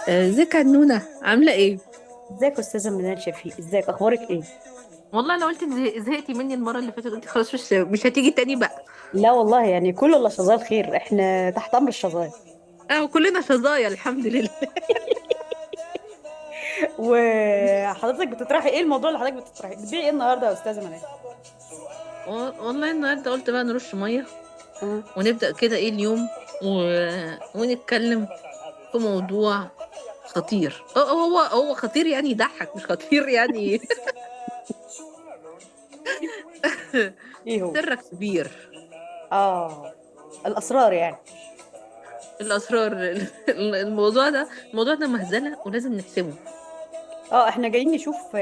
ازيك يا نونة عاملة ايه؟ ازيك يا استاذه منال شفيق؟ ازيك؟ اخبارك ايه؟ والله انا قلت زهقتي مني المرة اللي فاتت، قلت خلاص مش هتيجي تاني بقى. لا والله، يعني كل اللي شغال خير، احنا تحت امر الشغال. اه كلنا شظايا الحمد لله. وحضرتك بتطرحي ايه؟ الموضوع اللي حضرتك بتطرحي بتبيعي ايه النهارده يا استاذه منال؟ والله النهاردة قلت بقى نرش مية اه. ونبدأ كده ايه اليوم و... ونتكلم في موضوع خطير. هو خطير يعني يضحك، مش خطير يعني. ايه هو؟ سرك كبير. اه، الاسرار يعني. الأسرار. الموضوع ده مهزلة ولازم نحسمه. اه، احنا جايين نشوف،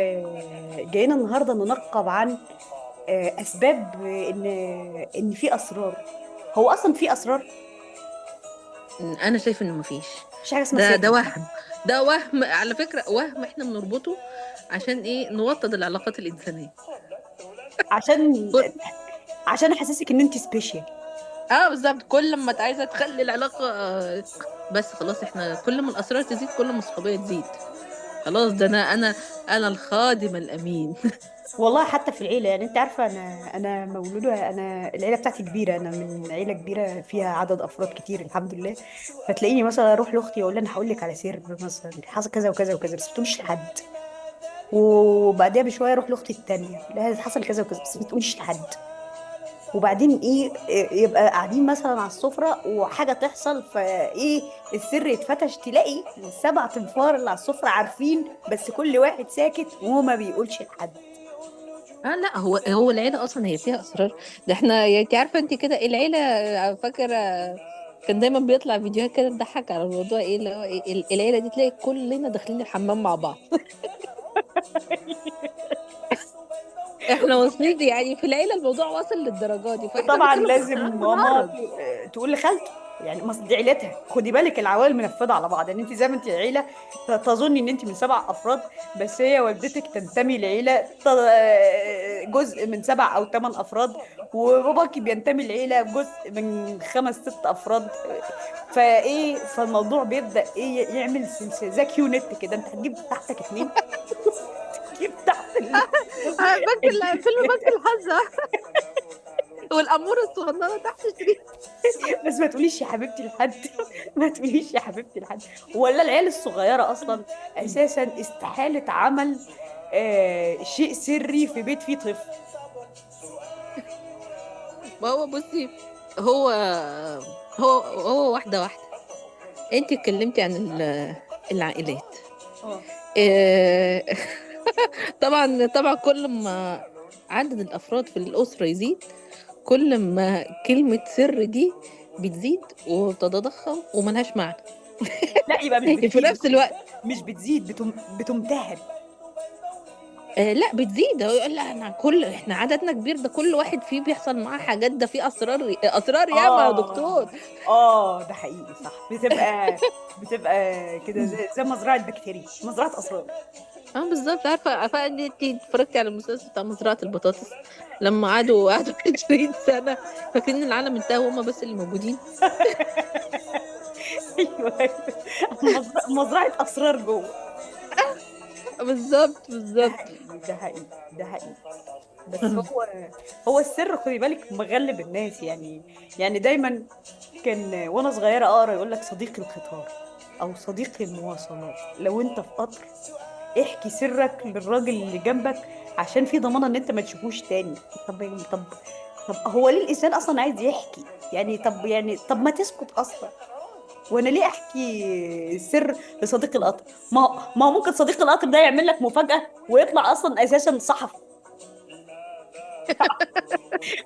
جايين النهارده ننقب عن اسباب، ان في اسرار. هو اصلا في اسرار؟ انا شايف انه مفيش. مفيش حاجه اسمها ده سر. وهم. ده وهم على فكرة، وهم احنا بنربطه عشان ايه؟ نوطد العلاقات الإنسانية. عشان كل... عشان احسسك ان انت سبيشال. اه بالظبط، كل ما عايزة تخلي العلاقة بس خلاص، احنا كل ما الأسرار تزيد كل ما الصحوبية تزيد. خلاص، ده انا الخادم الأمين. والله حتى في العيله، يعني انت عارفه، انا مولوده، انا العيله بتاعتي كبيره، انا من عيله كبيره فيها عدد افراد كتير الحمد لله. فتلاقيني مثلا اروح لاختي اقول لها انا هقول لك على سر، مثلا حصل كذا وكذا وكذا بس ما تقوليش لحد. وبعديها بشويه اروح لاختي التانيه، لا حصل كذا وكذا بس ما تقوليش لحد. وبعدين إيه يبقى قاعدين مثلا على السفره وحاجه تحصل فايه، السر يتفتش، تلاقي السبع تنفار اللي على السفره عارفين بس كل واحد ساكت وهو ما بيقولش لحد. اه لا، هو العيلة أصلا هي فيها أسرار. ده احنا يعني انت عارفة انت كده العيلة. فاكرة كان دايما بيطلع فيديوهات كده تضحك على الموضوع ايه اللي هو ايه العيلة دي تلاقي كلنا داخلين الحمام مع بعض. احنا واصلين يعني في العيله الموضوع واصل للدرجه دي، فاحنا وطبعا بنتكلم في لازم اسرار ماما بنهرج. تقول لخالته، يعني دي عيلتها، خدي بالك العوائل منفذه على بعض، يعني انت زي ما انت عيله تظني ان انت من سبع افراد، بس هي والدتك تنتمي لعيله جزء من سبع او ثمان افراد، وباباكي بينتمي لعيله جزء من خمس ست افراد. فالموضوع بيبدا يعمل سلسله زي كيو نت كده، انت هتجيب تحتك اتنين، تجيب تحت فيلم بنك الحظ. والاموره الصغننه تحت شريط. بس ما تقوليش يا حبيبتي لحد. ما تقوليش يا حبيبتي لحد. ولا العيال الصغيرة أصلا أساسا استحالة عمل شيء سري في بيت فيه طفل. ما هو بصي، هو هو واحده واحده. انت اتكلمتي عن العائلات. اه. آه، طبعا كل ما عدد الافراد في الاسره يزيد، كل ما كلمه سر دي بتزيد وتتضخم وملهاش معنى. لا، يبقى مش في بتزيد. نفس الوقت مش بتزيد، بتمتهن. لا بتزيد. هو يقول لا انا احنا عددنا كبير، ده كل واحد فيه بيحصل معاه حاجات، ده فيه اسرار ياما يا دكتور. اه. ده حقيقي صح، بتبقى كده زي مزرعة بكتيريا، مزرعة أسرار. اه بالظبط. عارفه ان انت اتفرجتي على المسلسل بتاع مزرعه البطاطس؟ لما قعدوا 20 سنه فاكرين ان العالم انتهى وهم بس اللي موجودين. ايوه، مزرعة أسرار جوه. بالظبط ده بالظبط. حقيقي، ده حقيقي، ده حقيقي. بس هو السر، خدي بالك، مغلب الناس يعني دايما كان وانا صغيره اقرا يقول لك صديقي القطار او صديقي المواصلات، لو انت في قطر احكي سرك للراجل اللي جنبك عشان في ضمانه ان انت ما تشوفوش تاني. طب هو ليه الانسان اصلا عايز يحكي؟ طب ما تسكت اصلا. وانا ليه احكي سر لصديق القطر؟ ما هو ممكن صديق القطر ده يعمل لك مفاجاه ويطلع اصلا اساسا صحفي.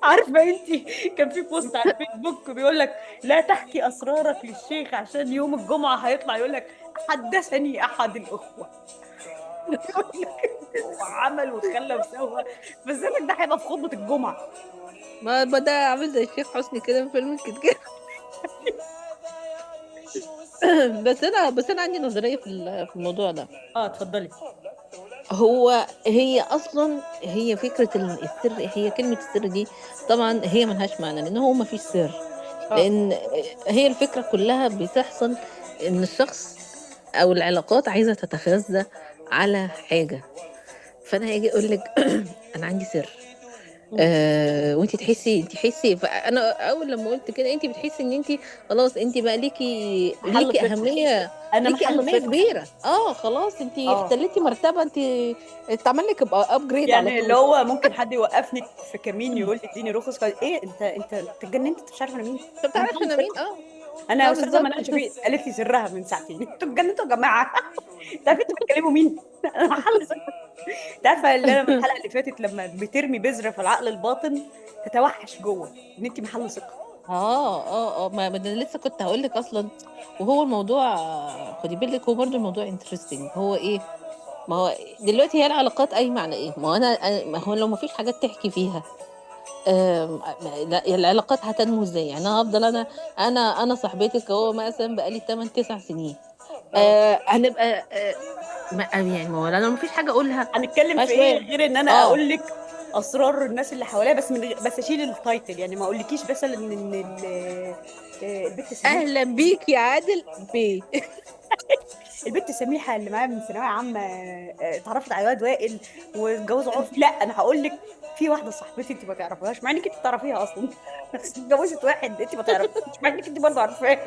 عارفه انت، كان في بوست على الفيسبوك بيقول لك لا تحكي اسرارك للشيخ عشان يوم الجمعه هيطلع يقول لك حدثني احد الاخوه. يقول لك وعمل وخلى وسوى، بس لك ده هيبقى في خطبه الجمعه. ما ده عامل زي الشيخ حسني كده في فيلم كده كده. بس انا عندي نظريه في الموضوع ده. اه، اتفضلي. هي اصلا هي فكره السر، هي كلمه السر دي طبعا هي ملهاش معنى لان هو ما فيش سر. اه. لان هي الفكره كلها بتحصل ان الشخص او العلاقات عايزه تتغذى على حاجه. فانا هاجي اقول لك انا عندي سر، مم. وانت تحسي فانا اول لما قلت كده انت بتحسي ان انت خلاص انت بقى محل ليكي ثقة. اهميه، انا ليكي محل اهميه ثقة. كبيره. اه خلاص انت اه احتلتي مرتبه، انت اتعمل لك ابجريد على يعني اللي طول. هو ممكن حد يوقفني في كمين يقول لي اديني رخص، قال ايه انت اتجننت، انت مش عارفه انا مين؟ انت انا بتعرف محل انا مين؟ ثقة. اه. انا اه استاذه بالظبط. منال شفيق قالت لي سرها من ساعتين. انتوا اتجننتوا يا جماعه؟ انت عارفين انتوا بتكلموا مين؟ انا محل ثقة. انت عارفه اللي انا من الحلقه اللي فاتت لما بترمي بذره في العقل الباطن تتوحش جوه ان انت محل ثقه. ما انا لسه كنت هقول لك اصلا. وهو الموضوع خدي بالك، هو برضو الموضوع انترستنج. هو ايه؟ ما هو دلوقتي هي العلاقات قايمه على ايه؟ ما هو ما هو لو ما فيش حاجات تحكي فيها، لا العلاقات هتنمو ازاي؟ يعني انا هفضل انا صاحبتك اهو مثلا بقالي 8 9 سنين، اه هنبقى يعني ما هو انا ما فيش حاجه اقولها. هنتكلم في ايه فشويه. غير ان انا اه اقول لك اسرار الناس اللي حواليا، بس بس اشيل التايتل، يعني ما اقولكيش مثلا ان البت سميحه. اهلا بيك يا عادل بيه. البت سميحه اللي معايا من ثانويه عامه اتعرفت على واد وائل واتجوزوا عرفي. لا انا هقول لك في واحده صاحبتي انت ما تعرفيهاش مع انك انت تعرفيها اصلا. بس اتجوزت واحد انت ما تعرفيش مع انك انت برضه عارفاه.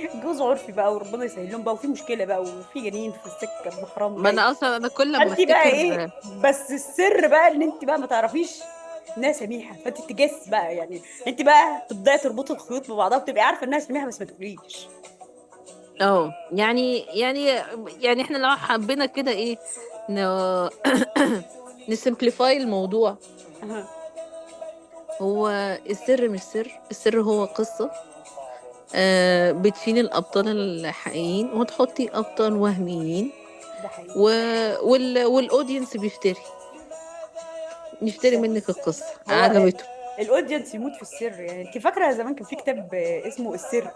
اتجوزوا عرفي بقى وربنا يسهل لهم بقى، وفي مشكله بقى وفي جنين في السكه ابن حرام ما جاي. انا اصلا انا كل ما فانت بقى بفتكر. ايه؟ بس السر بقى ان انت بقى ما تعرفيش انها سميحه، فانت تجس بقى يعني. انت بقى تبداي تربطي الخيوط ببعضها وتبقي عارفه انها سميحه بس ما تقوليش. يعني احنا لو حبينا كده ايه، ن... نسمبليفاي الموضوع. أها. هو السر مش سر، السر هو قصة، بتشيل الأبطال الحقيقيين وتحطي أبطال وهميين، ده حقيقي. و... والأودينس بيشتري منك القصة هو عجبته. الاودينس يموت في السر. يعني انت فاكره زمان كان في كتاب اسمه السر،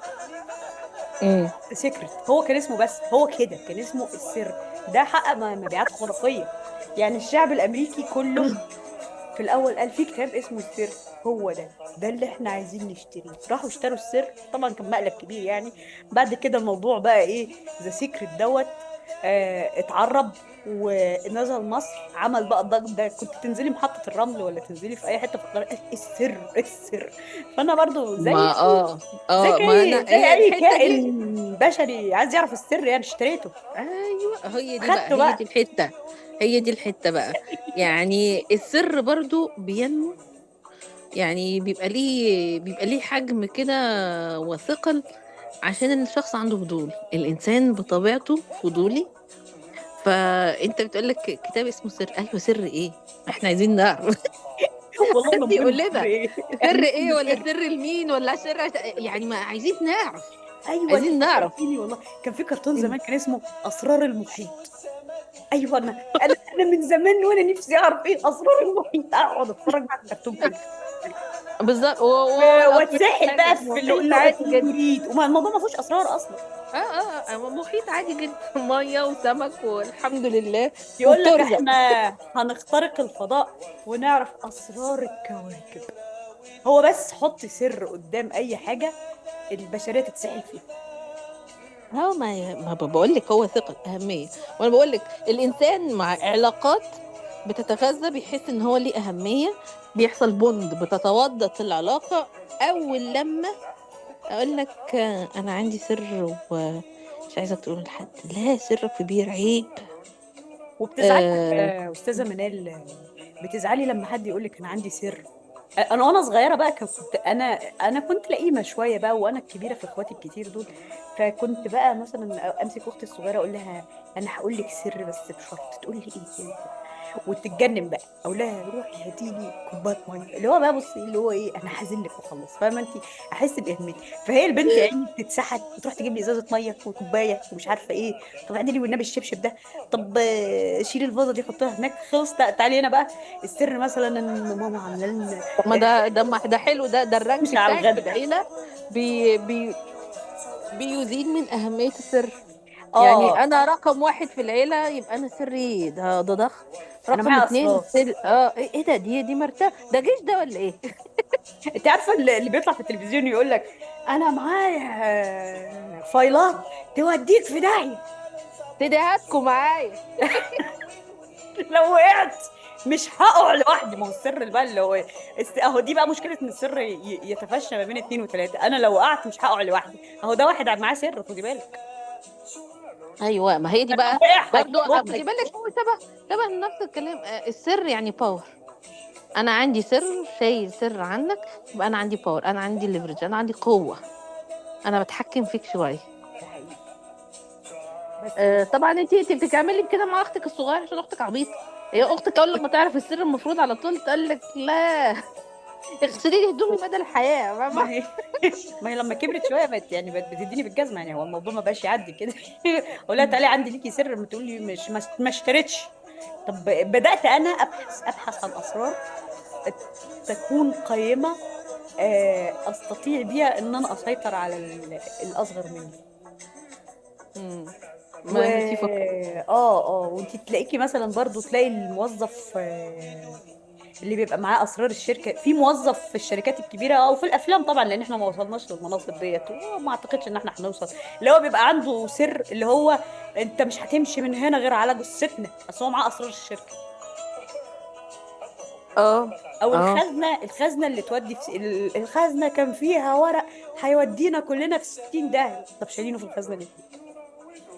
امم. سيكرت، هو كان اسمه، بس هو كده كان اسمه السر. ده حقق مبيعات خرافيه. يعني الشعب الامريكي كله في الاول قال في كتاب اسمه السر، هو ده اللي احنا عايزين نشتريه. راحوا اشتروا السر، طبعا كان مقلب كبير يعني. بعد كده الموضوع بقى ايه؟ ذا سيكريت اتعرب ونزل مصر، عمل بقى الضجة. ده كنت تنزلي محطة الرمل ولا تنزلي في اي حتة في القاهرة السر السر. فانا برضو ما ما انا زي هي اي الحتة كائن دي. بشري عايز يعرف السر، يعني اشتريته ايوه هي دي بقى، خدته هي بقى. دي الحتة، هي دي الحتة بقى. يعني السر برضو بينمو، يعني بيبقى ليه حجم كده وثقل، عشان الشخص عنده فضول، الإنسان بطبيعته فضولي. فأنت بتقولك كتاب اسمه سر، أيوة سر إيه؟ احنا عايزين نعرف. والله ما حد يقول مهم سر لنا ايه. سر إيه، المهم ولا سر. سر لمين، ولا سر يعني ما عايزين نعرف، ايوه انت عايزين نعرف. فكرتيني والله. كان في كرتون زمان كان اسمه اسرار المحيط. ايوه انا من زمان وانا نفسي اعرف ايه اسرار المحيط، اقعد اتفرج على الكرتون كده بالظبط. واصل كل واتسحل بقى حاجه في محيط اللؤلؤة عادي جدا. والوريد، وما الموضوع ما فيهوش اسرار اصلا. محيط عادي جدا. ميه وسمك والحمد لله. يقول لك وبترزق. احنا هنخترق الفضاء ونعرف اسرار الكواكب. هو بس حط سر قدام اي حاجه البشريه تتسحل فيها. اه ما بقول لك هو ثقل أهمية. وانا بقول لك الإنسان مع علاقات بتتغذى، بيحس ان هو ليه أهمية، بيحصل بوند، بتتوضط العلاقة. أول لما أقول لك أنا عندي سر ومش عايزة تقول لحد، لا سرك كبير عيب. وبتزعلي آه. استاذه منال، بتزعلي لما حد يقول لك انا عندي سر؟ انا وانا صغيره بقى كنت انا كنت لئيمه شويه بقى، وانا الكبيره في اخواتي الكتير دول. فكنت بقى مثلا امسك اختي الصغيره اقول لها انا هقول لك سر بس بشرط تقول لي ايه. وتتجنن بقى اقول لها روحي هاتي لي كوبايه ميه، اللي هو بقى بصي اللي هو ايه، انا هحزن لك وخلص، فاهمه انت؟ احس باهميتي. فهي البنت يا عيني تتسحل وتروح تجيب لي ازازه ميه وكوبايه ومش عارفه ايه. طب اعملي والنبي الشبشب ده. طب شيلي الفازه دي حطها هناك خلص. تعالي هنا بقى. السر مثلا ان ماما عامله لنا طب ما ده حلو، ده الرانك كوسه على بتاعك في الغدا. العيلة. بي بي بيزيد من أهمية السر. يعني اه انا رقم واحد في العيله، يبقى انا سري ده ضخم. انا رقم معايا اتنين اسرار. السر، ايه ده، دي مرتبه، ده جيش ده ولا ايه؟ انت عارفه اللي بيطلع في التلفزيون يقول لك انا معايا فايلات توديك في داهيه. سيديهاتكم معايا. لو وقعت مش هقع لوحدي. ما هو السر اللي بقى اللي هو اهو دي بقى مشكله ان السر يتفشى ما بين اتنين وتلاته. انا لو وقعت مش هقع لوحدي، اهو ده واحد معاه سر، خدي بالك. ايوه، ما هي دي انا بقى. وقع برضو هيخرج خدي لك. بالك، هو شبه نفس الكلام. السر يعني باور. انا عندي سر، شايل سر عنك، يبقى انا عندي باور، انا عندي ليفرج، انا عندي قوه، انا بتحكم فيك شويه. ده حقيقي. بس طبعا انت بتعملي كده مع اختك الصغيره عشان اختك عبيطه. هي اختك اول لما تعرف السر المفروض على طول تقول لك لا، اغسلي لي هدومي بدل الحياه، ما فاهمه؟ هي ما هي لما كبرت شويه بقت يعني بقت بتديني بالجزمه. يعني هو الموضوع ما بقاش يعدي كده. اقول لها تعالي عندي ليكي سر، ما تقول لي مش ما اشتريتش. طب بدات انا ابحث عن اسرار تكون قيمه، استطيع بيها ان انا اسيطر على الاصغر مني. امم و ما انت فكر. وانت تلاقيكي مثلا برضو تلاقي الموظف اللي بيبقى معاه اسرار الشركه، في موظف في الشركات الكبيره او في الافلام طبعا، لان احنا ما وصلناش للمناصب ديت وما اعتقدش ان احنا هنوصل. اللي هو بيبقى عنده سر، اللي هو انت مش هتمشي من هنا غير على جثتنا، بس هو معاه اسرار الشركه. اه، او اه، الخزنه اللي تودي في الخزنه كان فيها ورق هيودينا كلنا في 60 داهيه. طب شايلينه في الخزنه ليه؟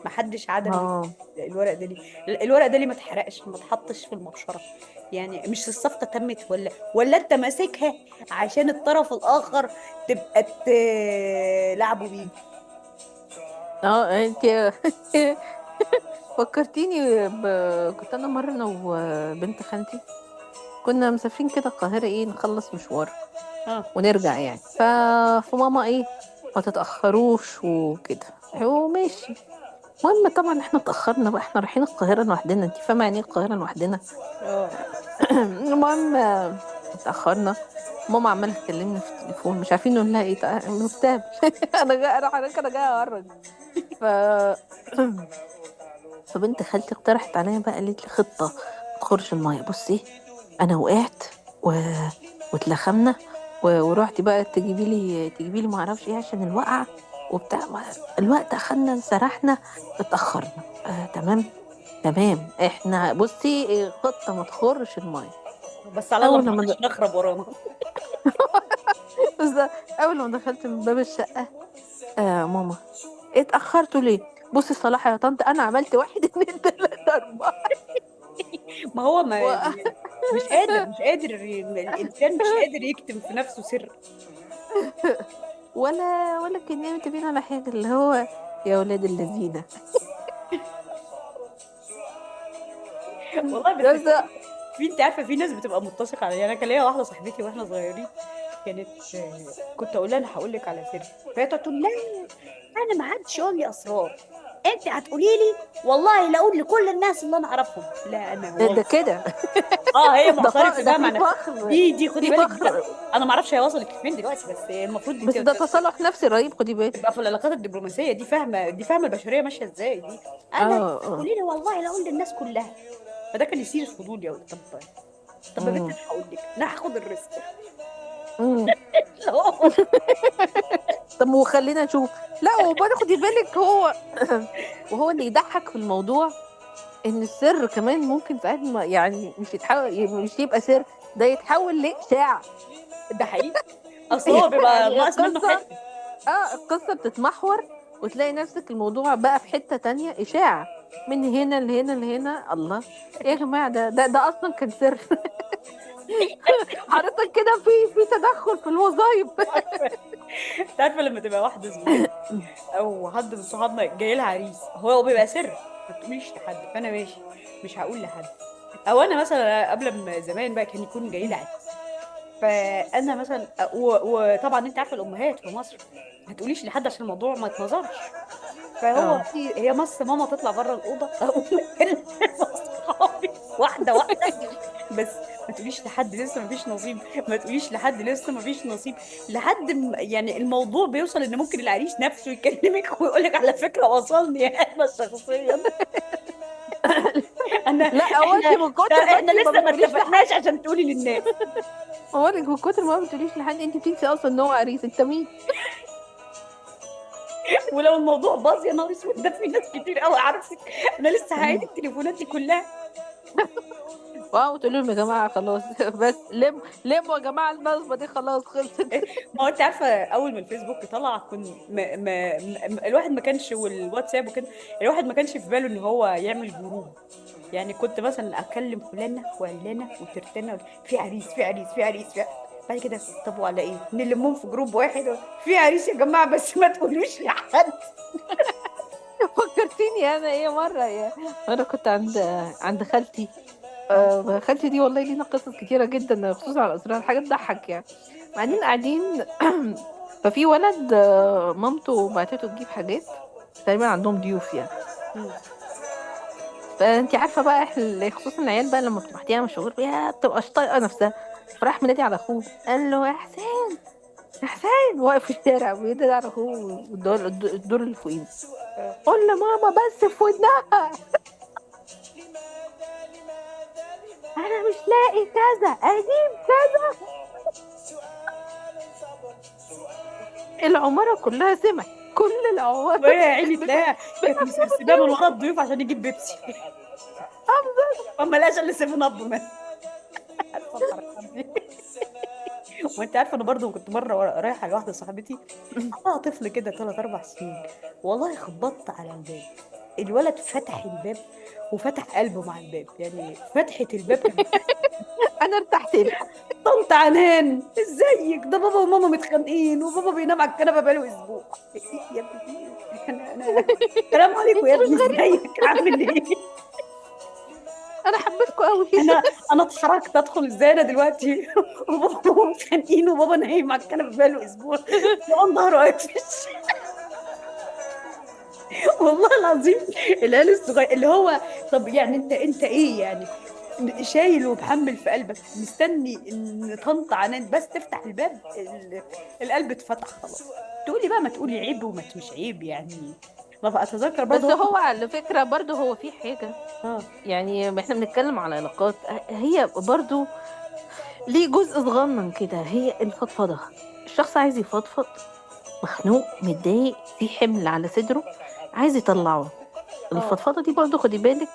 ما حدش عدل اه، الورق ده ليه؟ الورق ده ليه ما اتحرقش، ما اتحطش في المبشره؟ يعني مش الصفقه تمت، ولا انت ماسكها عشان الطرف الاخر تبقى لعبوا بيه؟ اه، انت فكرتيني كنت انا مره انا وبنت خالتي، كنا مسافرين كده القاهره، نخلص مشوار اه، ونرجع يعني. فماما ما تتاخروش وكده، وماشي. المهم طبعا احنا اتاخرنا بقى، احنا رايحين القاهره لوحدنا، انت فاهمه يعني ايه القاهره لوحدنا؟ اه، المهم اتاخرنا. ماما عماله تكلمني في التليفون، مش عارفين نقول لها ايه، مستهبل. انا جايه اهرج. ف فبنت خالتي اقترحت عليا بقى، قالت لي خطه ما تخرش الميه. بصي، انا وقعت و... واتلخمنا، ورحتي بقى تجيبي لي ما اعرفش ايه عشان الوقعه وبتاع. الوقت اخدنا، سرحنا، اتاخرنا. تمام، تمام. احنا بصي خطه ما تخرش الميه. بس على الله اول ما لما حدش نخرب ورانا. بس اول لما دخلت من باب الشقه، ماما اتاخرتوا ليه؟ بصي الصراحه يا طنط، انا عملت واحد اتنين تلاته اربعه ما هو و... مش قادر الانسان مش قادر يكتم في نفسه سر. ولا كنا متفقين على حاجه، اللي هو يا ولاد اللذينه. والله بس بس انت عارفه في ناس بتبقى متسقه عليا. انا كان ليا واحده صاحبتي واحنا صغيرين، كانت كنت اقول لها انا هقول لك على سر، فهي تقعد تقول لا، انا ما حدش يقول لي اسرار، انت هتقولي لي والله لا اقول لكل الناس اللي انا اعرفهم. لا انا ده والله. كده. هي معترفه ده بقى مع في نفسها. فخر، دي خدي في بالك دي بقى. فخر. انا ما اعرفش هي وصلت فين دلوقتي، بس المفروض دي بس ده تصالح نفسي رهيب، خدي تبقى بالك. في العلاقات الدبلوماسيه. دي فاهمه البشريه ماشيه ازاي دي. انا اه، اه. تقولي لي والله لا اقول للناس كلها. فده كان يثير الفضول يا طب. طب يا بنت امم انا هقول لك، انا هاخد الريسك. امم طب وخلينا نشوف. لا، وبرضه خدي بالك، وهو اللي يضحك في الموضوع ان السر كمان ممكن ساعات يعني مش يتحول، مش يبقى سر، ده يتحول لإشاعة. ده حقيقي. اصل هو بيبقى يعني ناقص منه حته. القصة بتتمحور، وتلاقي نفسك الموضوع بقى في حتة تانية، إشاعة من هنا لهنا لهنا. الله، ايه يا جماعة، ده أصلا كان سر. حضرتك كده في تدخل في الوظائف. انت عارفه لما تبقى واحده زميلتي او حد من صحابنا جاي لها عريس، هو بيبقى سر، ما تقوليش لحد، فانا ماشي مش هقول لحد. او انا مثلا قبل ما زمان بقى كان يكون جاي لي عريس، فانا مثلا وطبعا انت عارفه الامهات في مصر ما تقوليش لحد عشان الموضوع ما يتنظرش. فهو اه، هي ماما تطلع بره الاوضه اقوم أكلم اصحابي واحده واحده. بس ما تقوليش لحد لسه ما فيش نصيب، ما تقوليش لحد لسه ما فيش نصيب. يعني الموضوع بيوصل ان ممكن العريس نفسه يكلمك ويقول لك على فكره وصلني انا شخصيا. انا لا، هو انت من كتر ما احنا انت ما لسه ما بتقوليش اتفقناش لحد، عشان تقولي للناس. بقولك من كتر ما بتقوليش لحد، انت بتنسي اصلا ان هو عريس، انت مين؟ ولو الموضوع باظ يا نهار اسود، ده في ناس كتير قوي عارفك. انا لسه هعيد التليفونات دي كلها. واو، تقول لهم يا جماعه خلاص بس لموا يا جماعه، النصبه دي خلاص خلصت. ما هو انت عارفه اول ما الفيسبوك طلع كن الواحد ما كانش، والواتساب وكده، الواحد ما كانش في باله ان هو يعمل جروب. يعني كنت مثلا اكلم فلانه وعلانه وترتانه، في عريس في عريس في عريس بعد كده طب وعلى ايه نلمهم في جروب واحد، في عريس يا جماعه بس ما تقولوش لحد. فكرتيني انا ايه مره انا كنت عند خالتي. خالتي دي والله لينا قصص كتيره جدا خصوصا على الاسرار، حاجات تضحك يعني. بعدين قاعدين ففي ولد مامته بعتته تجيب حاجات، تقريبا عندهم ضيوف يعني. مم. فانت عارفه بقى احنا خصوصا العيال بقى لما بتبقى مشغول بيها بتبقاش طايقه نفسها. فراح منادي على اخوه، قال له يا حسين، يا حسين، واقف في الشارع بينادي على اخوه الدور اللي فوقيه، قول لماما بس في ودنها انا مش لاقي كذا اجيب كذا. العماره كلها سمع، كل العماره وهي يا عيني تلاقيها كانت بنفس مسرسباه من الضيوف. ورا الضيوف عشان يجيب بيبسي. فما لقاش الا 7 اب مثلا. عارفه الحركات دي. وانت عارفه انا برضو كنت مره رايحه لواحده صاحبتي، عندها طفل كده 3 4 سنين، والله خبطت على الباب، الولد فتح الباب وفتح قلبه مع الباب، يعني فتحة الباب كانت انا ارتحت له. طنط عنان ازيك، ده بابا وماما متخانقين وبابا بينام على الكنبه بقاله اسبوع. يا ابني في إيه؟ انا السلام عليكم انت يا مش ابني، غريبه، ازيك عامل ايه؟ انا حبيتكوا قوي. انا اتحركت ادخل ازاي انا دلوقتي وبابا وماما متخانقين وبابا نايم على الكنبه بقاله اسبوع وعن ظهره قافش. والله العظيم العيال الصغير اللي هو، طب يعني انت ايه يعني، شايل ومحمل في قلبك مستني ان طنط عنان بس تفتح الباب القلب اتفتح خلاص. تقولي بقى ما تقولي عيب وما مش عيب يعني. ما اتذكر برضه بس هو على فكره برضه هو في حاجه، اه يعني ما احنا بنتكلم على علاقات، هي برضه ليه جزء صغنن كده، هي الفضفضه. الشخص عايز يفضفض، مخنوق متضايق في حمل على صدره، عايز يطلعه. اه الفضفضه دي برضه خدي بالك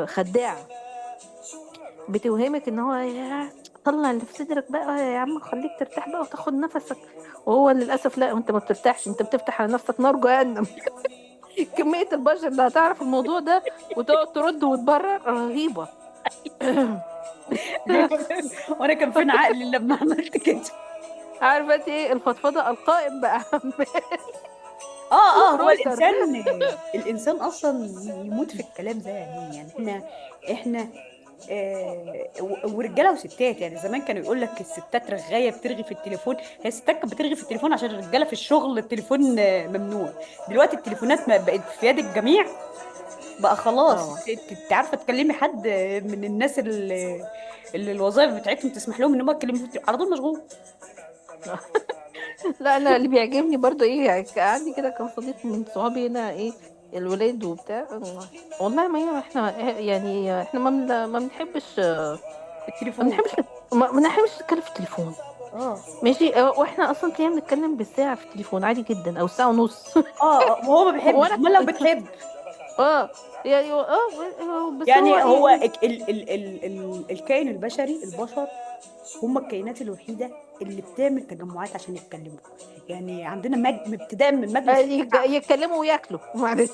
خداعه، بتوهمك ان هو يا طلع اللي في صدرك بقى يا عم، خليك ترتاح بقى وتاخد نفسك. وهو للاسف لا، انت ما بترتاحش، انت بتفتح على نفسك نار جهنم. كمية البشر اللي هتعرف الموضوع ده وتقعد ترد وتبرر رهيبة. وانا كان فين عقلي لما عملت كده. عارفة انت ايه الفضفضة القائم بأهم هو رويتر. الانسان اصلا يموت في الكلام زي يعني، يعني احنا ورجاله وستات. يعني زمان كانوا يقول لك الستات رغايه بترغي في التليفون، هي الستات كانت بترغي في التليفون عشان الرجاله في الشغل التليفون ممنوع. دلوقتي التليفونات بقت في يد الجميع، بقى خلاص اه انت عارفه تكلمي حد من الناس اللي الوظائف بتاعتهم تسمح لهم ان هم يتكلموا في على طول مشغول. لا، انا اللي بيعجبني برضو ايه، يعني عندي كده كان صديق من صحابي هنا ايه، الولاد وبتاع، والله ما هي احنا يعني احنا ما بنحبش، ما التليفون بنحبش ما بنحبش نتكلم في التليفون. اه ماشي، واحنا اصلا تلاقينا بنتكلم بالساعة في التليفون عادي جدا او ساعة ونص. وهو ما بيحبش، وانا امال لو بتحب. اه يعني بس هو يعني هو يعني الكائن البشري، البشر هم الكائنات الوحيدة اللي بتعمل تجمعات عشان يتكلموا. يعني عندنا ابتداء من مجلس الشعب، يتكلموا وياكلوا معلش.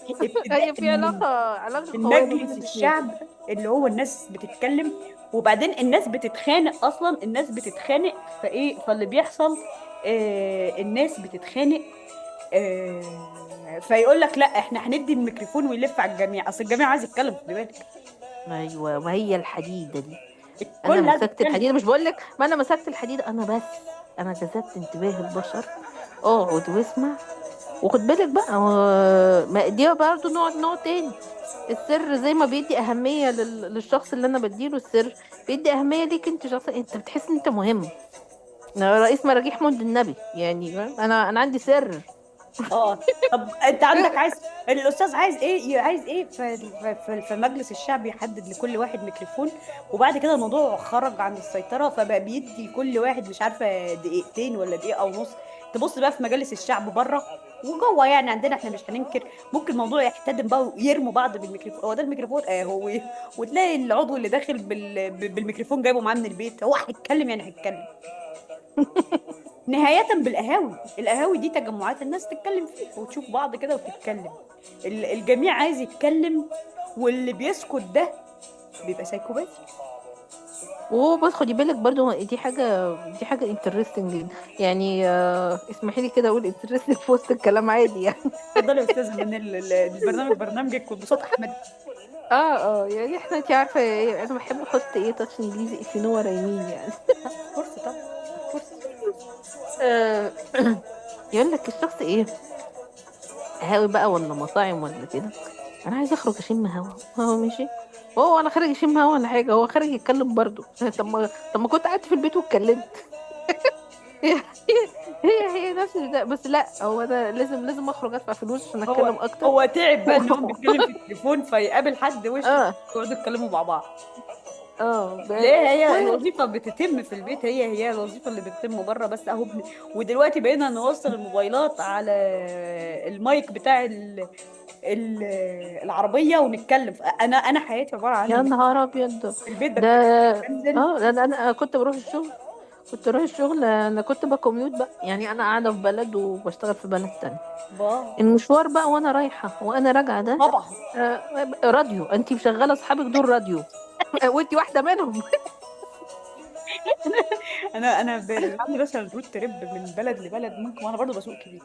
هي ابتداء في علاقة من قوية ما بين مجلس الاثنين. الشعب اللي هو الناس بتتكلم، وبعدين الناس بتتخانق، اصلا الناس بتتخانق فايه فاللي بيحصل، الناس بتتخانق، فيقول لك لا احنا هندي الميكروفون ويلف على الجميع، اصل الجميع عايز يتكلم، خلي بالك. ايوه، وهي الحديدة دي، انا الكل عايز مسكت يتكلم. الحديدة، مش بقول لك ما انا مسكت الحديدة انا بس، انا جذبت انتباه البشر. اقعد واسمع، وخد بالك بقى ما دي برضه نوع تاني. السر زي ما بيدي أهمية للشخص اللي أنا بديله السر، بيدي أهمية ليك أنت شخصيا، أنت بتحس إن أنت مهم. رئيس مراجيح مولد النبي يعني، فاهم؟ أنا عندي سر. اه طب انت عندك عايز، الاستاذ عايز ايه، عايز ايه، في مجلس الشعب يحدد لكل واحد ميكروفون، وبعد كده الموضوع خرج عن السيطره، فبقى بيدي كل واحد مش عارفه دقيقتين ولا دقيقه ونص تبص بقى في مجالس الشعب بره وجوه، يعني عندنا احنا مش هننكر، ممكن الموضوع يحتدم بقى ويرموا بعض بالميكروفون، هو ده الميكروفون هو وتلاقي العضو اللي داخل بالميكروفون جايبه معاه من البيت، هو هيتكلم يعني هيتكلم. نهاية بالقهاوي، القهاوي دي تجمعات الناس تتكلم فيها وتشوف بعض كده وتتكلم، الجميع عايز يتكلم، واللي بيسكت ده بيبقى سايكوباتي. وبس خدي بالك برضو، دي حاجة انترستنج جدا. يعني اسمحي لي كده اقول انترستنج في وسط الكلام عادي يعني. اتفضلي يا استاذه من البرنامج برنامجك وبصوت احمد. يعني انت عارفة إيه، انا بحب احط تاتش انجليزي if you know what I mean يعني. كورس طبعا، كورس. آه، يقول لك الشخص ايه، قهاوي بقى ولا مطاعم ولا كده، انا عايز اخرج اشم هوا، هو ماشي، هو انا خارج يشم هوا ولا حاجه، هو خارج يتكلم برضو. طب ما كنت قعدت في البيت واتكلمت. هي هي نفس ده، بس لا، هو انا لازم اخرج ادفع فلوس عشان اتكلم هو اكتر. هو تعب بقى ان هو بيتكلم في التليفون فيقابل حد وش اه يقعدوا يتكلموا مع بعض. اه ليه و... هي الوظيفة بتتم في البيت، هي الوظيفة اللي بتتم بره، بس اهو ودلوقتي بقينا نوصل الموبايلات على المايك بتاع ال... العربية ونتكلم. انا حياتي عبارة يا عن نهار ابيض في البيت ده. بتكلم، بنزل. انا كنت بروح الشغل، انا كنت بكميوت بقى، يعني انا قاعده في بلد وبشتغل في بلد تاني. با المشوار بقى وانا رايحه وانا راجعه ده، طبعا. راديو، انتي مشغله اصحابك دول راديو. وانتي واحده منهم. انا بعمل مثلا روت تريب من بلد لبلد، ممكن وانا برضو بسوق كبير،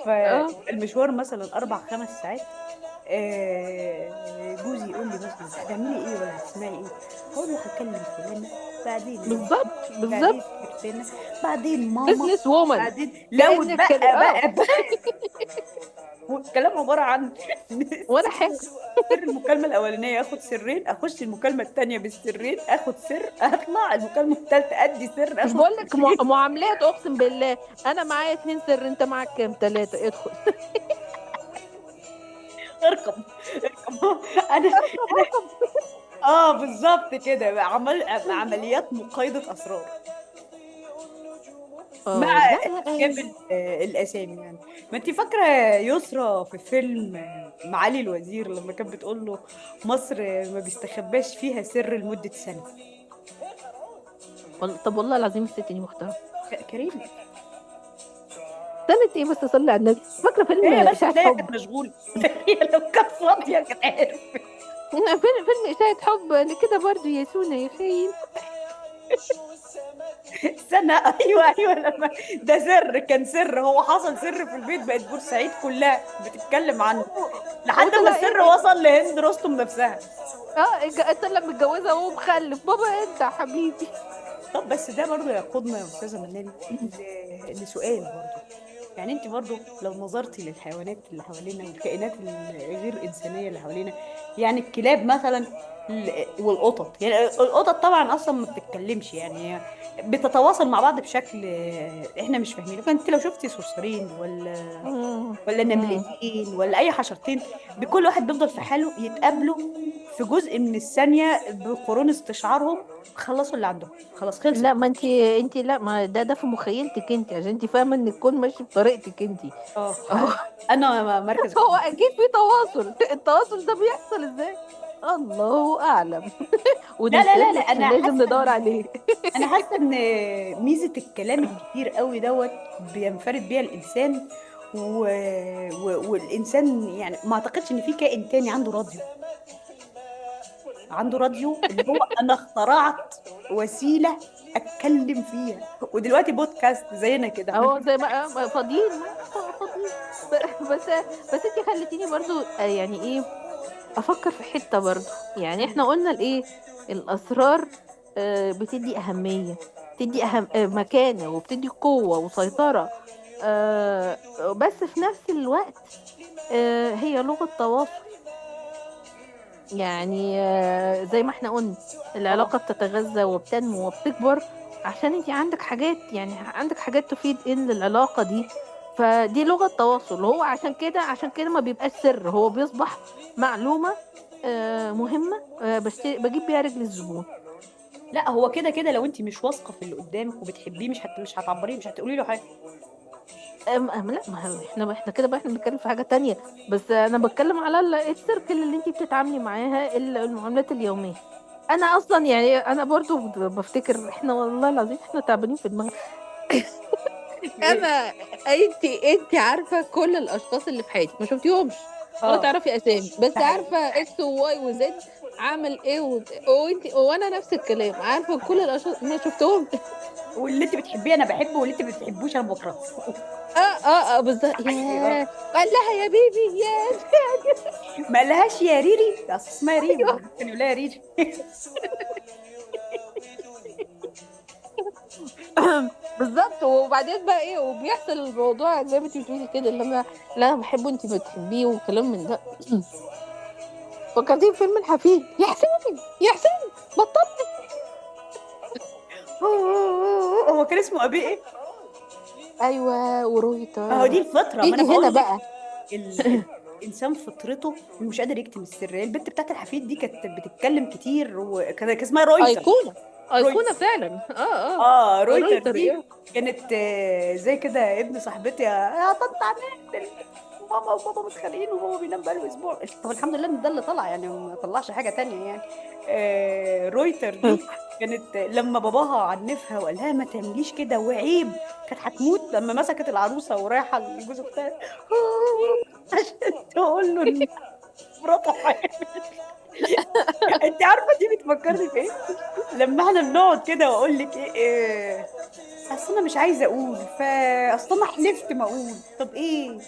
اه فالمشوار مثلا 4 5 ساعات. جوزي يقول لي مثلا هتعملي ايه ولا هتسمعي ايه، اقول له هكلم فلانه، بعدين بالظبط بعدين بالظبط. فلانه، بعدين ماما، بزنس وومن، بعدين لو كأنك كده بقى والكلام عباره عن ولا حاجه. سر المكالمة الأولانية آخد سرين، أخش المكالمة التانية بالسرين آخد سر، أطلع المكالمة التالتة أدي سر مش آخد بقول لك سرين. معاملات، اقسم بالله انا معايا 2 سر، انت معاك كام؟ 3، ادخل. ارقم، ارقم. أنا ارقم ارقم. بالظبط كده، عمليات مقايضة أسرار مع اه لا لا. احتجاب الأسامي يعني. ما أنت فاكرة يسرا في فيلم معالي الوزير لما كانت بتقول له مصر ما بيستخباش فيها سر لمدة سنة. طب والله العظيم الست دي محترمه. كريم. سنة ايه بس؟ صلي على النبي. فاكره فيلم هي بس اشاعة تلاقيها حب؟ كانت مشغولة. هي لو كانت فاضية كانت عرفت. فيلم اشاعة حب اللي كده برضو، يا سونا يا خاين. استنى، ايوه ايوه، لما ده سر كان سر، هو حصل سر في البيت، بقت بورسعيد كلها بتتكلم عنه لحد ما وطلع السر ايه؟ وصل لهند رستم نفسها. طلع متجوزة وهو مخلف، بابا انت يا حبيبي. طب بس ده برضو يقودنا يا استاذه منال لسؤال برضو، يعني انت برضو لو نظرتي للحيوانات اللي حوالينا والكائنات الغير انسانيه اللي حوالينا، يعني الكلاب مثلا والقطط، يعني القطط طبعا اصلا ما بتتكلمش، يعني هي بتتواصل مع بعض بشكل احنا مش فاهمينه، فانت لو شفتي صرصرين مم. ولا مم. نملتين ولا اي حشرتين، بكل واحد بيفضل في حاله، يتقابلوا في جزء من الثانيه بقرون استشعارهم، خلصوا اللي عندهم، خلاص خلصت. لا، ما انتي لا، ما ده في مخيلتك انت، عشان انتي فاهمه ان الكون ماشي بطريقتك انتي. اه هو انا مركز هو اقتناع. اكيد في تواصل. التواصل ده بيحصل ازاي؟ الله اعلم. وده لا لا سر لا لا، احنا انا لازم حاسه ندور عليه. انا حاسه ان ميزه الكلام الكتير قوي دوت بينفرد بيها الانسان، والانسان يعني ما اعتقدش ان في كائن تاني عنده راديو، عنده راديو اللي هو انا اخترعت وسيله اتكلم فيها، ودلوقتي بودكاست زينا كده احنا. اهو زي ما فاضيين، ما فاضيين. بس بس انتي خلتيني برضو، يعني ايه، افكر في حتة برضو. يعني احنا قلنا الايه، الاسرار بتدي اهمية، بتدي أهم مكانة، وبتدي قوة وسيطرة. بس في نفس الوقت هي لغة تواصل. يعني زي ما احنا قلنا، اه العلاقة بتتغذى وبتنمو وبتكبر عشان انتي عندك حاجات، يعني عندك حاجات تفيد ان للعلاقة دي. فدي لغة تواصل. هو عشان كده ما بيبقاش سر، هو بيصبح معلومة مهمة، بجيب بيها رجل الزبون. لا، هو كده كده لو انت مش واثقه في اللي قدامك وبتحبيه مش هتعبريه، مش هتقولي له حاجه. لا، ما هو احنا كده بقى، احنا بنتكلم في حاجة تانية. بس انا بتكلم على السيركل اللي انت بتتعاملي معاها، المعاملات اليومية. انا اصلا يعني انا برضو بفتكر احنا والله العظيم احنا تعبانين في دماغنا. ايه. انا انت عارفة كل الاشخاص اللي في حياتي ما شفتيهمش ولا اه، تعرفي اسامي، بس ده حقيقي. عارفة اكس وواي وزد عامل ايه وانت وانا نفس الكلام، عارفة كل الاشخاص ما شفتهم. واللي انت بتحبيه انا بحبه، واللي انت ما بتحبوش انا بكرهه. بالظبط. حقيقي اه. ياه، قال لها يا بيبي يا. ما قالهاش يا ريري، ده اصل اسمها ريم، ايوه. كان يقول لها يا ريري. بالظبط. وبعدين بقى ايه، وبيحصل الموضوع زي ما انت بتقولي كده، اللي انا لا بحبه انت ما بتحبيه وكلام من ده. فكرتي في فيلم الحفيد يا حسين، يا حسين بطل. هو كان اسمه ابي ايه؟ ايوه ما هو ورويتر. دي الفطره، ما انا يجي هنا بقول لك. بقى. الانسان فطرته إنه مش قادر يكتم السر. هي البنت بتاعت الحفيد دي كانت بتتكلم كتير، وكان اسمها رويتر. ايقونه، ايقونه رويتر. فعلا. اه. اه، رويتر رويتر دي ايه. كانت زي كده ابن صاحبتي، يا طنط عماد، ماما وبابا متخانقين وبابا بينام بقاله اسبوع. طب الحمد لله ان ده اللي طلع، يعني ما طلعش حاجه تانية يعني. رويتر دي كانت لما باباها عنفها وقال لها ما تعمليش كده وعيب، كانت هتموت لما مسكت العروسه ورايحه لجوز اختها عشان تقول له ان مراته حامل. انت عارفه دي بتفكرني في ايه؟ لما احنا بنقعد كده واقول لك ايه، اصل انا مش عايزه اقول، اصل انا حلفت ما اقول. طب ايه؟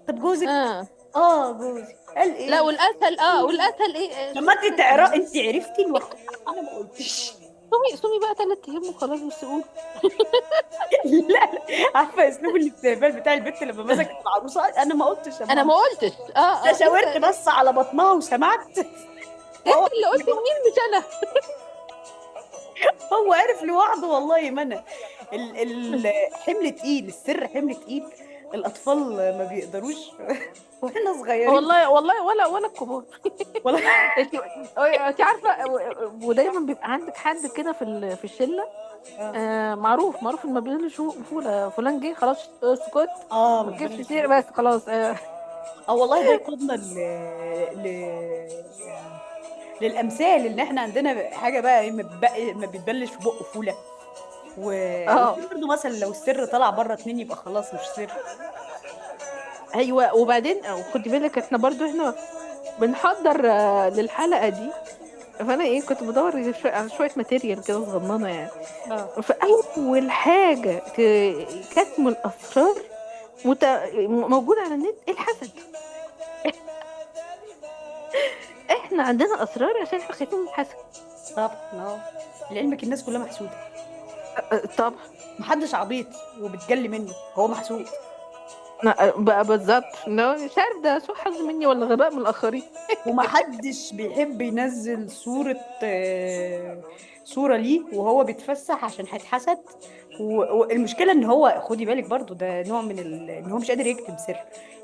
طب جوزك؟ اه. اه، جوزي قال لا، ايه؟ والاسهل ايه، لما سومي انت 3 ايام. انت عرفتي لوحدك، انا ما قلتش. سومي بقى 3 ايام وخلاص، بس قول. لا لا، عارفه اسلوب الاستهبال بتاع البت لما مسكت العروسه، انا ما قلتش يا انا ماما، ما قلتش. ده انت شاورت بس على بطنها وسمعت. انت هو اللي قلت منين مش انا. هو عرف لوحده والله. ما انا حمل تقيل، السر حمل تقيل. الاطفال ما بيقدروش واحنا صغيرين. والله والله، ولا الكبار. والله. انت عارفه، ودايما بيبقى عندك حد كده في الشله. اه. معروف معروف لما بيقول شو فلان جه خلاص، اسكت. ما ما تجيبش تبلش سير بقى. بس خلاص. اه والله، ده يقودنا ل... للامثال ان احنا عندنا حاجه بقى إيه، ما بيتبلش في بقه فوله. و... اه. وفي برضه مثلا لو السر طلع بره اتنين يبقى خلاص مش سر. ايوه. وبعدين خدي بالك احنا برضو احنا بنحضر للحلقه دي. فانا ايه كنت بدور على شويه ماتيريال كده صغننه يعني. اه. فاول حاجه كتم الاسرار مت... موجوده على النت، الحسد. احنا عندنا اسرار عشان احنا خايفين من الحسد. طب لعلمك الناس كلها محسوده، طب محدش عبيط وبتجلي منه، هو محسود. بقى بالظبط، مش عارف ده سوء حظ مني ولا غباء من الاخرين. ومحدش بيحب ينزل صورة ليه وهو بيتفسح عشان هيتحسد. والمشكلة ان هو، خدي بالك برضو، ده نوع من ان هو مش قادر يكتم سر.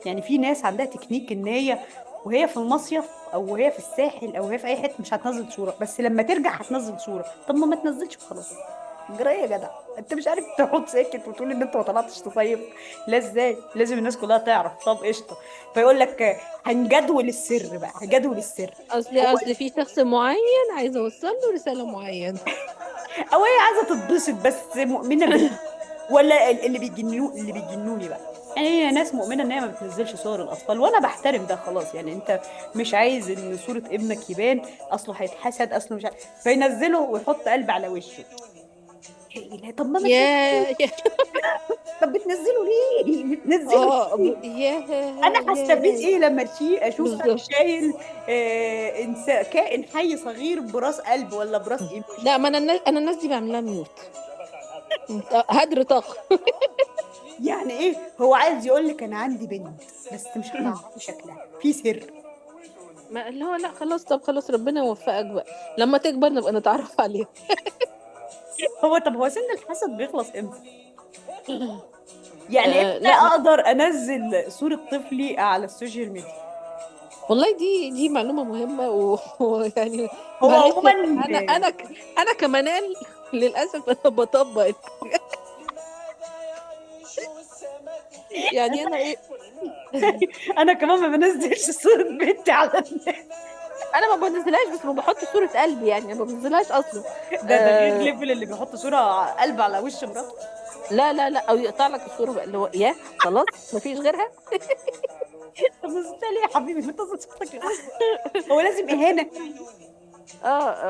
يعني في ناس عندها تكنيك ان هي وهي في المصيف او وهي في الساحل او وهي في اي حته مش هتنزل صورة، بس لما ترجع هتنزل صورة. طب ما تنزلش وخلاص. جرى ايه يا جدع؟ انت مش عارف تقعد ساكت وتقول ان انت ما طلعتش تصيف؟ لا، ازاي؟ لازم الناس كلها تعرف. طب قشطه. فيقول لك هنجدول السر بقى، هنجدول السر. هو اصل في شخص معين عايزه اوصل له رساله معينه. او هي عايزه تتبسط بس مؤمنه ولا اللي بيجنوني بقى. يعني هي ناس مؤمنه ان هي ما بتنزلش صور الاطفال، وانا بحترم ده خلاص. يعني انت مش عايز ان صوره ابنك يبان، اصله هيتحسد، اصله مش عارف، فينزله ويحط قلب على وشه. طب ما تنزله. ياه. طب بتنزله ليه؟ بتنزله ياه. انا هستفيد ياه. ايه لما اشوفك بالظبط. شايل كائن حي صغير براس قلب ولا براس ايموجي؟ لا، ما انا الناس دي بعملها ميوت. هدر طاقه. يعني ايه؟ هو عايز يقول لك انا عندي بنت بس مش هتعرفوا شكلها في سر. ما اللي هو لا خلاص، طب خلاص ربنا يوفقك بقى، لما تكبر نبقى نتعرف عليها. طب هو سن الحسد بيخلص امتى؟ يعني امتى لا، اقدر انزل صورة طفلي على السوشيال ميديا؟ والله دي معلومة مهمة ويعني هو معلش. عموما انا كمنال للاسف انا بطبق يعني انا ايه. انا كمان ما بنزلش صورة بنتي على النت. انا ما بنزلهاش، بس ما بحط صورة قلبي، يعني ما بنزلهاش اصلا. ده غير آه. ليفل اللي بيحط صورة قلب على وش مراته. لا لا لا، او يقطع لك الصورة بقى، اللي هو يا خلاص ما فيش غيرها. طب نزلتها ليه يا حبيبي؟ ما تنزل صورتك لوحدك. هو لازم اهانة؟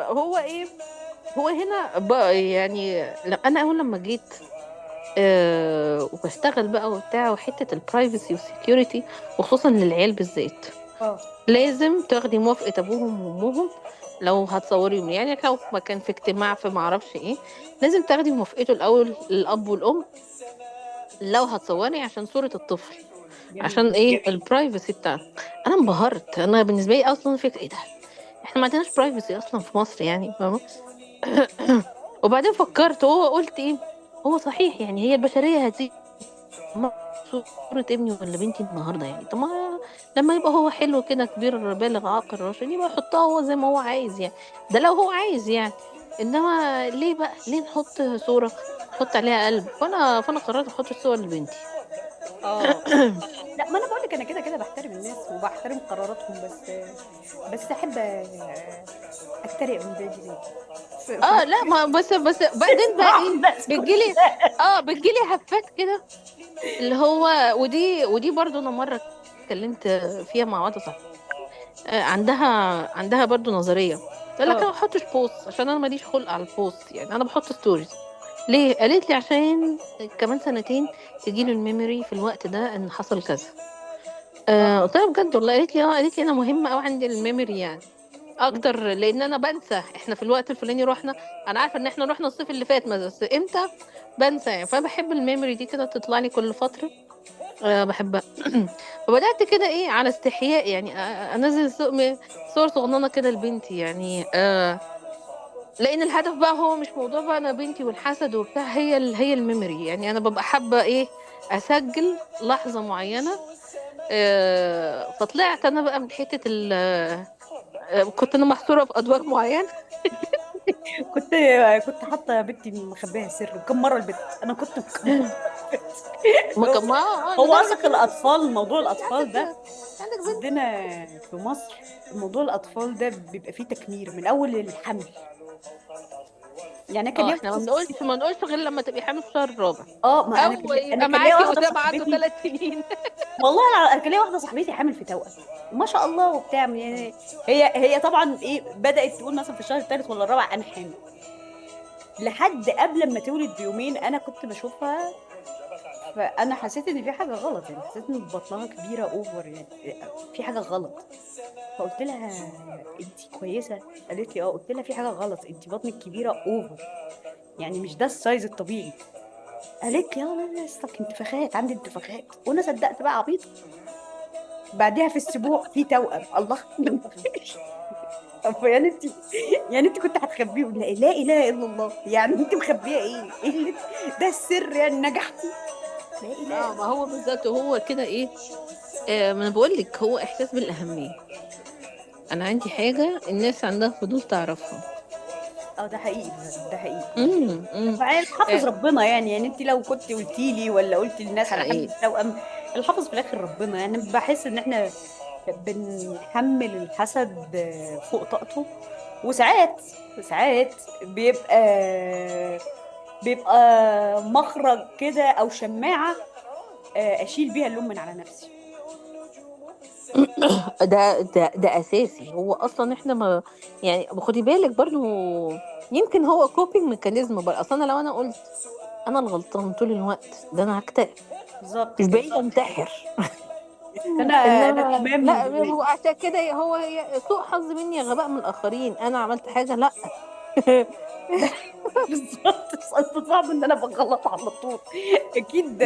هو ايه، هو هنا بقى يعني. انا اول لما جيت وبشتغل بقى وبتاع، وحتة البرايفسي والسكيورتي، وخصوصا للعيال بالذات، اه لازم تاخدي موافقة أبوهم وأمهم لو هتصوريهم. يعني لو في مكان، في اجتماع، في معرفش ايه، لازم تاخدي موافقته الأول، الأب والأم، لو هتصوري عشان صورة الطفل، جميل. عشان ايه البرايفسي بتاعه. أنا انبهرت، أنا بالنسبة لي أصلا فكرة ايه ده، احنا ما عندناش برايفسي أصلا في مصر، يعني فاهمة. وبعدين فكرت، هو قلت ايه، هو صحيح يعني هي البشرية هتزيد، ما صورة ابني ولا بنتي النهاردة يعني، طب ما لما يبقى هو حلو كده، كبير بالغ عاقل راشد، يبقى يحطها هو زي ما هو عايز يعني، ده لو هو عايز يعني. انما ليه بقى، ليه نحط صورة نحط عليها قلب؟ فانا قررت احط الصور لبنتي. اه لا، ما انا بقول لك انا كده كده بحترم الناس وبحترم قراراتهم، بس احب اتريق من باجي باجي في اه لا، ما بس بعدين بقى ايه، واحدة اسكت. بتجيلي بتجيلي هفات كده، اللي هو ودي برضو انا مرة اتكلمت فيها مع واحدة صاحبتي، عندها برضو نظرية، تقول لك انا اه ما بحطش بوست عشان انا ماليش خلق على البوست، يعني انا بحط ستوريز. ليه؟ قالت لي عشان كمان سنتين تجيله الميموري في الوقت ده ان حصل كذا. اه قلت لها بجد والله؟ قالت لي انا مهمة قوي عندي الميموري يعني، اكتر لان انا بنسى احنا في الوقت الفلاني رحنا، انا عارفة ان احنا رحنا الصيف اللي فات مثلا، بس امتى بنسى يعني، فبحب الميموري دي كده تطلع لي كل فترة. بحبها. فبدأت كده ايه على استحياء يعني، انزل صور صغننه كده لبنتي يعني، لان الهدف بقى هو مش موضوع بقى انا بنتي والحسد وبتاع، هي الميموري يعني، انا ببقى حابه ايه، اسجل لحظه معينه. فطلعت انا بقى من حته كنت انا محصوره في ادوار معينه. كنت كنت حاطه بنتي مخبيها سر كم مره البت، انا كنت مخبيها البت. ما هو كان ما هو لدرجه اصلا في ناس الاطفال، موضوع انت الاطفال ده عندك بنت. عندنا في مصر، موضوع الاطفال ده بيبقى فيه تكمير من اول الحمل. يعني انا كان ليا احنا واحده صاحبتي. ما بنقولش غير لما تبقي حامل في الشهر الرابع، اه ما انا او كان انا يبقى كان ليا معاكي واحده وسام عنده صاحبتي، 3 سنين. والله انا كان ليا واحده صاحبتي حامل في توأم، ما شاء الله وبتاع يعني. هي طبعا ايه بدأت تقول مثلا في الشهر الثالث ولا الرابع انا حامل. لحد قبل ما تولد بيومين انا كنت بشوفها، فانا حسيت ان في حاجه غلط، يعني حسيت ان بطنها كبيره اوفر، يعني في حاجه غلط. فقلت لها انت كويسه؟ قالت لي اه. قلت لها في حاجه غلط، انت بطنك كبيره اوفر، يعني مش ده السايز الطبيعي. قالت لي اه لا لا اصلك انتفاخات، عندي انتفاخات. وانا صدقت بقى عبيطه. بعدها في اسبوع في توأم. الله طب يعني انت، يعني انت كنت هتخبيه؟ لا لا اله الا الله، يعني انت مخبيه ايه؟ ايه اللي ده السر يعني نجحتي؟ لا اله اه، الا ما هو بالظبط هو كده ايه، ما انا بقول لك هو احساس بالاهميه، انا عندي حاجه الناس عندها فضول تعرفها. اه ده حقيقي فعلا، ده حقيقي. امم. الحافظ ربنا يعني انت لو كنت قلتي لي ولا قلت للناس انا حامل حقيقي. في توأم، الحافظ في الاخر ربنا. يعني بحس ان احنا بنحمل الحسد فوق طاقته. وساعات بيبقى مخرج كده او شماعة اشيل بيها اللوم من على نفسي. ده اساسي، هو اصلا احنا ما يعني، خدي بالك برضو، يمكن هو كوبينج ميكانيزم بقى، اصلا لو انا قلت انا الغلطان طول الوقت ده انا هكتئب، بالظبط مش كده. بعيد انتحر. انا انا انما تمام من لا، هو جوايا. عشان كده هو سوء حظ مني، غباء من الاخرين، انا عملت حاجه لا. ده بالظبط. اصل صعب ان انا بغلط على طول اكيد.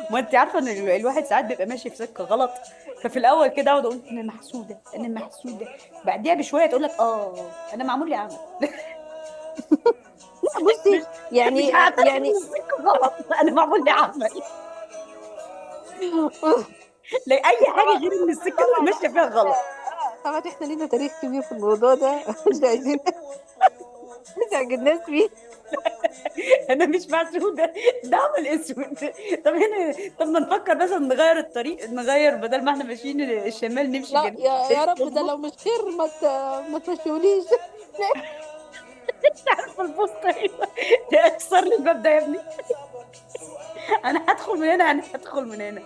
ما انت عارفه ان الواحد ساعات بيبقى ماشي في سكه غلط، ففي الاول كده اقعد اقول انا محسوده انا محسوده. بعديها بشويه تقول لك اه انا معمول لي عمل. لا مش بصي مش يعني هعترف ان يعني السكه غلط، انا معمول لي عمل. لا اي حاجه غير ان السكه اللي طبعا ماشيه فيها غلط. طبعا احنا لينا تاريخ كبير في الموضوع ده. مش عايزين نزعج الناس فيه. انا مش محسوده، ده عمل اسود. طب هنا، طب ما نفكر مثلا نغير الطريق، نغير بدل ما احنا ماشيين الشمال نمشي لا جنوب. يا رب، ده مظبوط. لو مش خير ما تمشيوليش. عارفه البوست؟ ايوه. اكسر لي الباب ده يا ابني. انا هدخل من هنا، انا هدخل من هنا.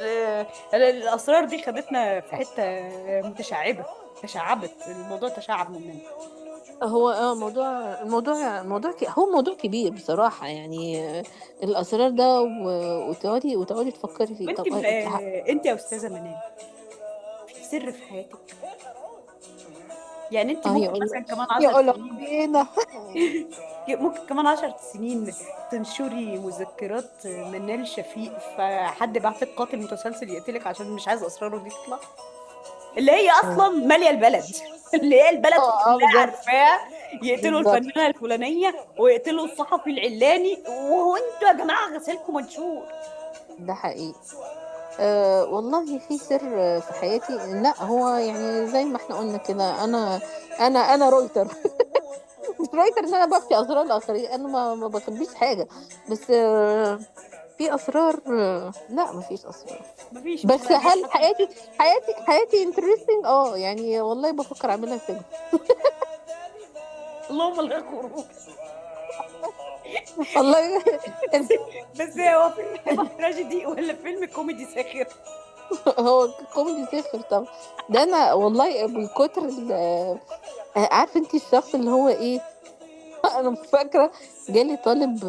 آه، الاسرار دي خدتنا في حته متشعبه، تشعبت الموضوع، تشعب مننا. هو هو موضوع كبير بصراحة يعني. الأسرار ده وتقعدي تفكري فيه. وانت طب انت يا استاذه منال، في سر في حياتك؟ يعني انت اه ممكن يقول مثلا لك كمان 10 يقول لك سنين، بينا. ممكن كمان 10 سنين تنشري مذكرات منال شفيق، فحد بعت لك قاتل متسلسل يقتلك عشان مش عايز اسراره دي تطلع، اللي هي اصلا ماليه البلد. اللي هي البلد كلها بالظبط. عارفاها. يقتلوا بالظبط. الفنانه الفلانيه ويقتلوا الصحفي العلاني، وهو انتوا يا جماعه غسيلكم منشور. ده حقيقي. والله في سر في حياتي. لا هو يعني زي ما احنا قلنا كده، انا رويتر. مش رويتر ان انا بفتي اسرار الاخرين، انا ما بخبيش حاجه. بس في اسرار. لا ما فيش اسرار. مفيش، مش بس لاقي هل حد. حياتي انترستنج؟ يعني والله بفكر اعملها فيلم. اللهم لا خروج. والله. بس هو فيلم هيبقى تراجيدي ولا فيلم كوميدي ساخر؟ هو كوميدي صفر طبعا. ده انا والله من كتر عارفه انت الشخص اللي هو ايه. انا فاكره جالي طالب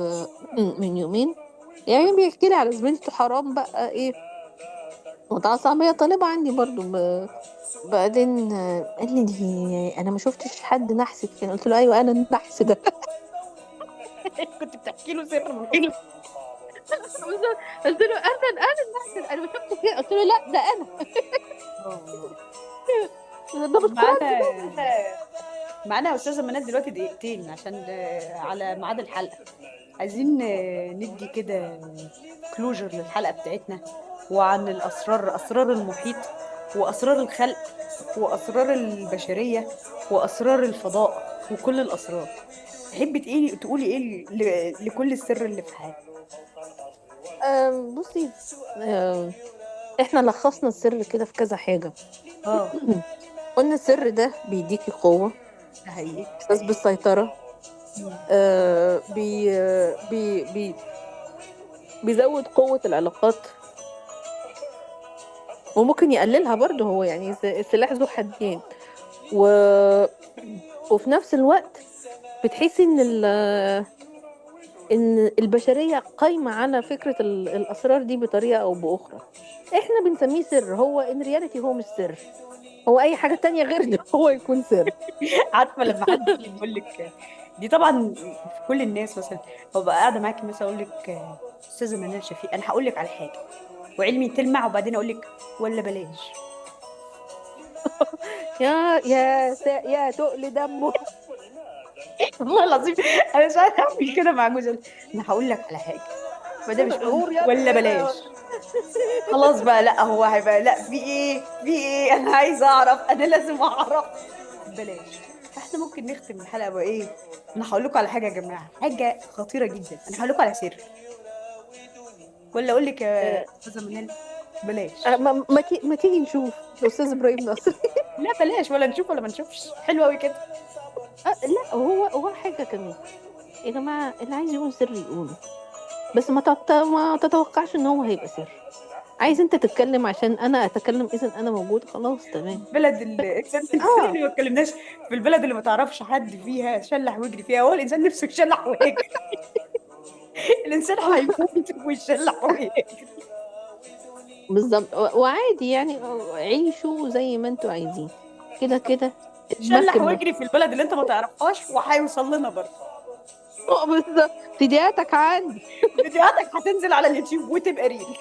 من يومين، يعني بيحكي لي على زميلته، حرام بقى ايه، متعصب. هي طالبة عندي برضو بعدين قال لي دي انا ما شفتش حد نحس كده. قلت له ايوه انا النحس ده. كنت بتحكي له سر من غير. قلت له انا النحس ده، انا ما شفتش كده. قلت له لا ده انا. اه. ده طب مش معانا، كرنج ده. معانا يا استاذه منال دلوقتي دقيقتين عشان على ميعاد الحلقه. عايزين ندي كده كلوجر للحلقه بتاعتنا، وعن الاسرار، اسرار المحيط، واسرار الخلق، واسرار البشريه، واسرار الفضاء، وكل الاسرار. تحبي تقولي ايه لكل السر اللي في حياتك؟ بصي. آم، احنا لخصنا السر كده في كذا حاجة. اه، قلنا السر ده بيديكي قوة، ده حقيقي. احساس بالسيطرة. مم. آه، بي بي بي بيزود قوة العلاقات، وممكن يقللها برضه. هو يعني السلاح ذو حدين. و... وفي نفس الوقت بتحسي ان البشرية قايمة على فكرة الاسرار دي بطريقة او باخرى. احنا بنسميه سر، هو ان رياليتي هو مش سر، هو اي حاجة تانية غير ان هو يكون سر. عارفه لما حد يجي يقول لك، دي طبعا في كل الناس، مثلا ببقى قاعده معاكي مثلا اقول لك استاذه منال شفيق، انا هقول لك على حاجه وعلمي تلمع، وبعدين اقول لك ولا بلاش. يا تقل دمه. والله العظيم انا ساعات اعمل كده مع جوزي، انا هقول لك على حاجه، ما ده مش غور يا ولا ابني بلاش. خلاص بقى، لا هو هيبقى لا، في ايه، في ايه، انا عايزه اعرف، انا لازم اعرف. بلاش. احنا ممكن نختم الحلقه بايه؟ انا هقول لكم على حاجه يا جماعه، حاجه خطيره جدا، انا هقول لكم على سر، ولا اقول لك يا استاذه منال بلاش؟ ما تيجي نشوف الاستاذ ابراهيم نصر. لا بلاش، ولا نشوف ولا ما نشوفش، حلوه قوي كده. لا هو حاجه كمان. يا جماعه اللي عايز يقول سر يقوله، بس ما تتوقعش ان هو هيبقى سر. عايز انت تتكلم عشان انا اتكلم، اذا انا موجود خلاص تمام. البلد الانسان اه اللي ما اتكلمناش، في البلد اللي ما تعرفش حد فيها شلح ويجري فيها، هو الانسان نفسه يشلح ويجري. الانسان هيموت ويشلح ويجري. بالظبط. وعادي يعني، عيشوا زي ما انتوا عايزين، كده كده شلح المركب ويجري في البلد اللي انت ما تعرفهاش، وهيوصل لنا برضه. بالظبط. فيديوهاتك عندي. فيديوهاتك هتنزل على اليوتيوب وتبقى ريل.